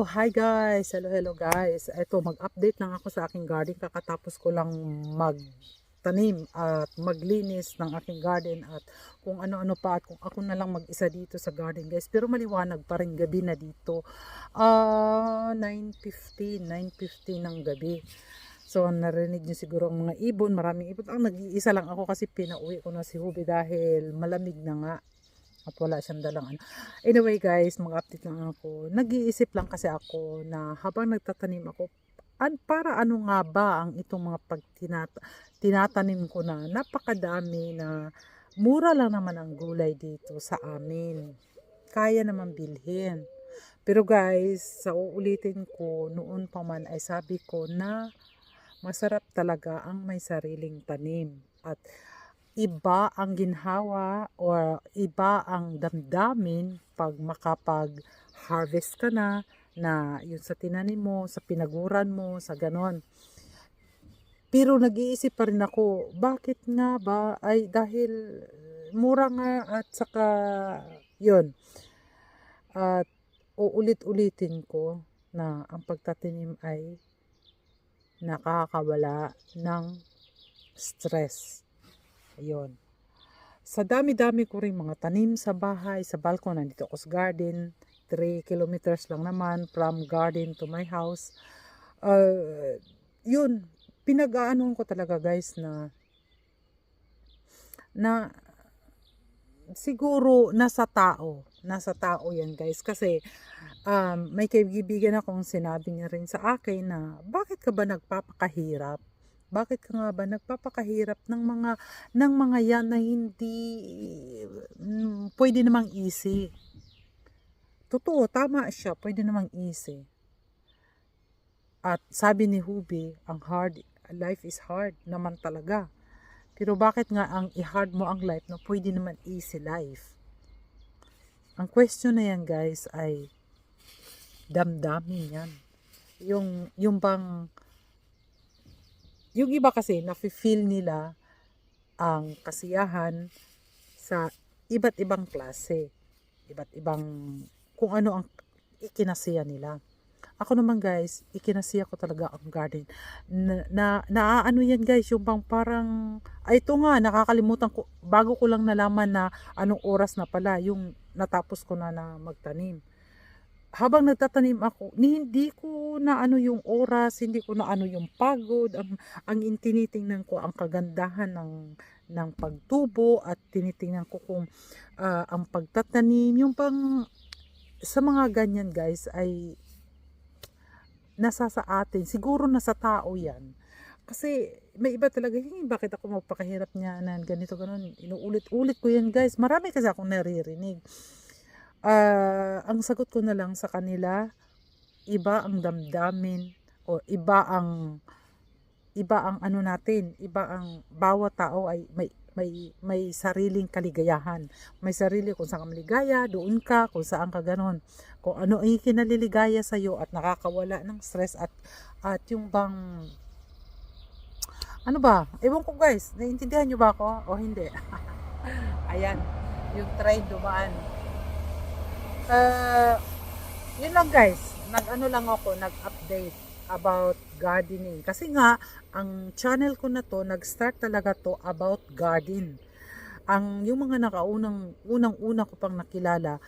Hi guys! Hello guys! Ito, mag-update lang ako sa aking garden. Kakatapos ko lang magtanim at maglinis ng aking garden at kung ano-ano pa at kung ako na lang mag-isa dito sa garden guys. Pero maliwanag pa rin, gabi na dito. 9:15 ng gabi. So narinig niyo siguro ang mga ibon, maraming ibon. Ang nag-iisa lang ako kasi pinauwi ko na si Hubi dahil malamig na nga. At wala siyang dalang ano. Anyway guys, mag-update lang ako. Nag-iisip lang kasi ako na habang nagtatanim ako, para ano nga ba ang itong mga tinatanim ko na napakadami na mura lang naman ang gulay dito sa amin. Kaya naman bilhin. Pero guys, sa uulitin ko, noon pa man ay sabi ko na masarap talaga ang may sariling tanim. At iba ang ginhawa or iba ang damdamin pag makapag-harvest ka na yun sa tinanim mo, sa pinaguran mo, sa ganon. Pero nag-iisip pa rin ako, bakit nga ba? Ay dahil mura nga at saka yun. At uulit-ulitin ko na ang pagtatanim ay nakakawala ng stress. Ayun. Sa dami-dami ko rin mga tanim sa bahay, sa balkon, nandito ako sa garden. 3 kilometers lang naman from garden to my house. Yun, pinag-aanon ko talaga guys na siguro nasa tao. Nasa tao yan guys. Kasi may kaibigan akong sinabi niya rin sa akin na bakit ka ba nagpapakahirap? Bakit ka nga ba nagpapakahirap ng mga yan na hindi pwede namang easy? Totoo, tama siya, pwede namang easy. At sabi ni Hubi, life is hard naman talaga. Pero bakit nga ang i-hard mo ang life na pwede naman easy life? Ang question na yan guys ay damdamin yan. Yung bang yung iba kasi nafe-feel nila ang kasiyahan sa iba't ibang klase, iba't ibang kung ano ang ikinasiya nila. Ako naman guys, ikinasiya ko talaga ang garden. Naaano yan guys, yung bang parang, ay ito nga, nakakalimutan ko, bago ko lang nalaman na anong oras na pala, yung natapos ko na magtanim. Habang nagtatanim ako, hindi ko na ano yung oras, hindi ko na ano yung pagod, ang tinitingnan ko ang kagandahan ng pagtubo at tinitingnan ko kung ang pagtatanim, yung pang sa mga ganyan guys ay nasa sa atin, siguro nasa tao yan. Kasi may iba talaga, bakit ako magpakahirap niya na ganito, ganon, inuulit-ulit ko yan guys, marami kasi akong naririnig. Ang sagot ko na lang sa kanila, iba ang damdamin o iba ang ano natin, iba ang bawat tao ay may sariling kaligayahan. May sarili kung saan ka maligaya, doon ka, kung saan ka ganon. Kung ano ay kinaliligaya sa iyo at nakakawala ng stress at yung bang ano ba? Ewan ko guys, naiintindihan niyo ba ako o hindi? Ayan, yung trade dumaan. Yun lang guys, nag-ano lang ako, nag-update about gardening. Kasi nga, ang channel ko na to, nag-start talaga to about garden. Yung mga unang-una ko pang nakilala,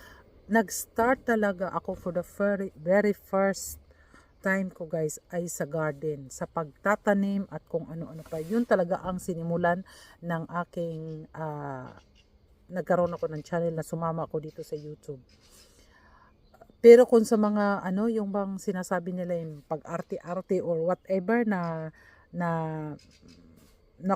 nag-start talaga ako for the very first time ko guys ay sa garden, sa pagtatanim at kung ano-ano pa. Yun talaga ang sinimulan ng aking nagkaroon ako ng channel na sumama ako dito sa YouTube. Pero kung sa mga yung bang sinasabi nila yung pag-arte-arte or whatever na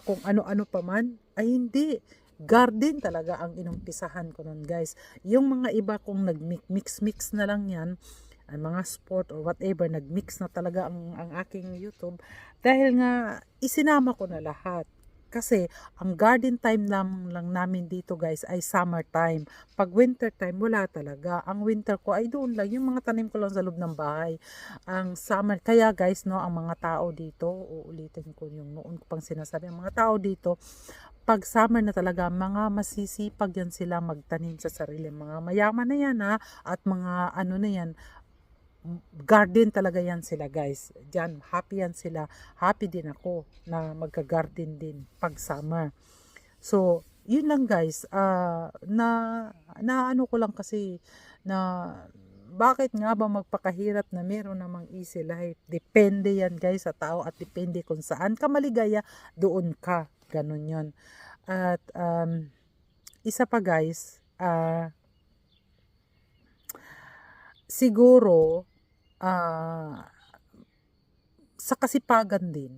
kung ano-ano pa man, ay hindi. Garden talaga ang inumpisahan ko nun guys. Yung mga iba kung nag-mix na lang yan, ang mga sport or whatever, nag-mix na talaga ang aking YouTube. Dahil nga, isinama ko na lahat. Kasi, ang garden time lang namin dito guys ay summer time. Pag winter time, wala talaga. Ang winter ko ay doon lang. Yung mga tanim ko lang sa loob ng bahay. Ang summer, kaya guys, no, ang mga tao dito, uulitin ko yung noon ko pang sinasabi, ang mga tao dito, pag summer na talaga, mga masisipag yan sila magtanim sa sarili. Mga mayaman na yan ha, at mga ano na yan, garden talaga yan sila guys. Diyan, happy yan sila. Happy din ako na magka-garden din pag summer. So, yun lang guys. Na ano ko lang kasi na bakit nga ba magpakahirap na meron namang easy life? Depende yan guys sa tao at depende kung saan ka maligaya, doon ka. Ganun yun. At isa pa guys, siguro sa kasipagan din.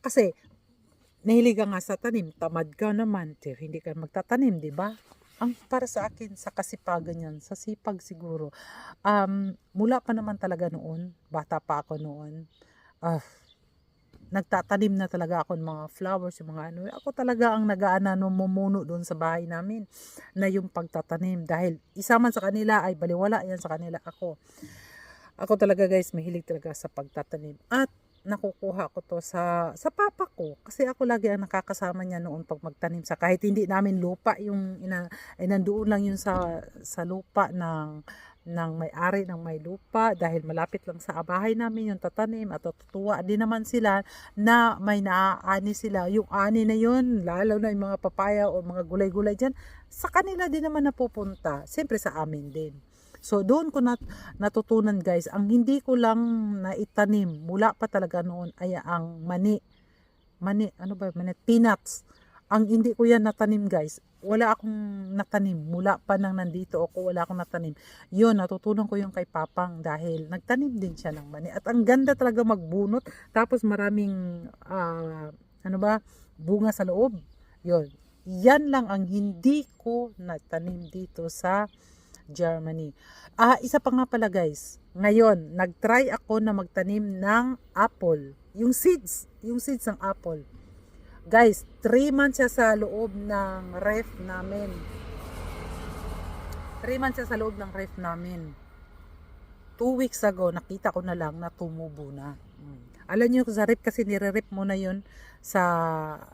Kasi nahilig ka nga sa tanim, tamad ka naman, hindi ka magtatanim, di ba? Ang para sa akin, sa kasipagan yan, sa sipag siguro. Mula pa naman talaga noon, bata pa ako noon, nagtatanim na talaga ako ng mga flowers, yung mga ano. Ako talaga ang mumuno doon sa bahay namin na yung pagtatanim. Dahil isa man sa kanila ay baliwala yan sa kanila Ako talaga guys, mahilig talaga sa pagtatanim. At nakukuha ko to sa papa ko. Kasi ako lagi ang nakakasama niya noon pag magtanim sa kahit hindi namin lupa yung nandoon lang yun sa lupa ng may-ari ng may lupa dahil malapit lang sa bahay namin yung tatanim at tutuwa din naman sila na may naaani sila. Yung ani na yun, lalo na yung mga papaya o mga gulay-gulay dyan, sa kanila din naman napupunta. Siyempre sa amin din. So, doon ko natutunan guys, ang hindi ko lang naitanim, mula pa talaga noon, ay ang mani, peanuts. Ang hindi ko yan natanim guys, wala akong natanim, mula pa nang nandito ako, wala akong natanim. Yun, natutunan ko yung kay Papang dahil nagtanim din siya ng mani. At ang ganda talaga magbunot, tapos maraming, bunga sa loob. Yun, yan lang ang hindi ko natanim dito sa Germany. Isa pa nga pala guys, ngayon, nagtry ako na magtanim ng apple. Yung seeds ng apple. Guys, 3 months siya sa loob ng ref namin. 3 months siya sa loob ng ref namin. 2 weeks ago, nakita ko na lang na tumubo na. Alam niyo, sa ref kasi nire-ref mo na yun sa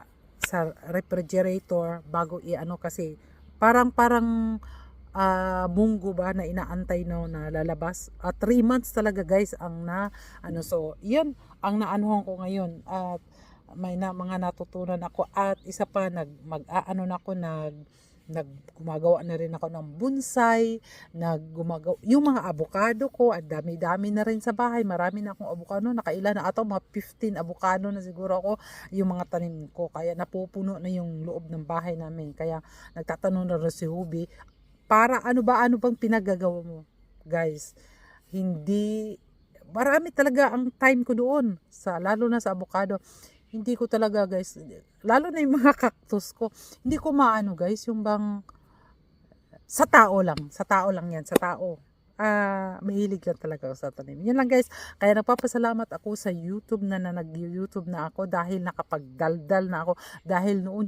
refrigerator bago i-ano kasi parang munggo ba na inaantay na lalabas. 3 months talaga guys ang so yan ang naanuhan ko ngayon at may mga natutunan ako at isa pa gumagawa na rin ako ng bonsai, yung mga avocado ko at dami-dami na rin sa bahay, marami na akong avocado, nakailan na ato, mga 15 avocado na siguro ako yung mga tanim ko, kaya napupuno na yung loob ng bahay namin. Kaya nagtatanong na rin si Hubi, para ano bang pinagagawa mo guys? Hindi, marami talaga ang time ko doon lalo na sa avocado. Hindi ko talaga guys, lalo na yung mga cactus ko, hindi ko maano guys, yung bang sa tao lang yan, mahilig lang talaga ako sa tanim. Yan lang guys, kaya nagpapasalamat ako sa YouTube na nag-YouTube na ako dahil nakapagdaldal na ako, dahil noon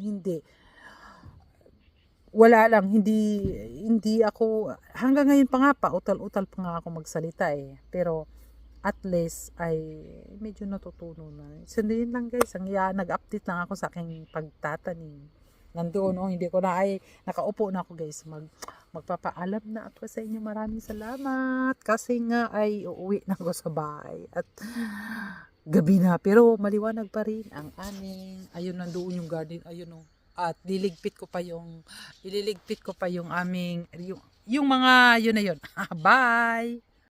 wala lang, hindi ako, hanggang ngayon pa nga utal-utal pa nga ako magsalita pero at least ay medyo natutunan na. So yun lang guys, nag-update lang ako sa aking pagtatanim. Nandoon, hindi ko na nakaupo na ako guys, magpapaalam na ako sa inyo. Maraming salamat kasi nga ay uuwi na ako sa bahay at gabi na, pero maliwanag pa rin ang aming, ayun, nandoon yung garden, ayun at ililigpit ko pa yung aming yung mga yun na yun. Bye.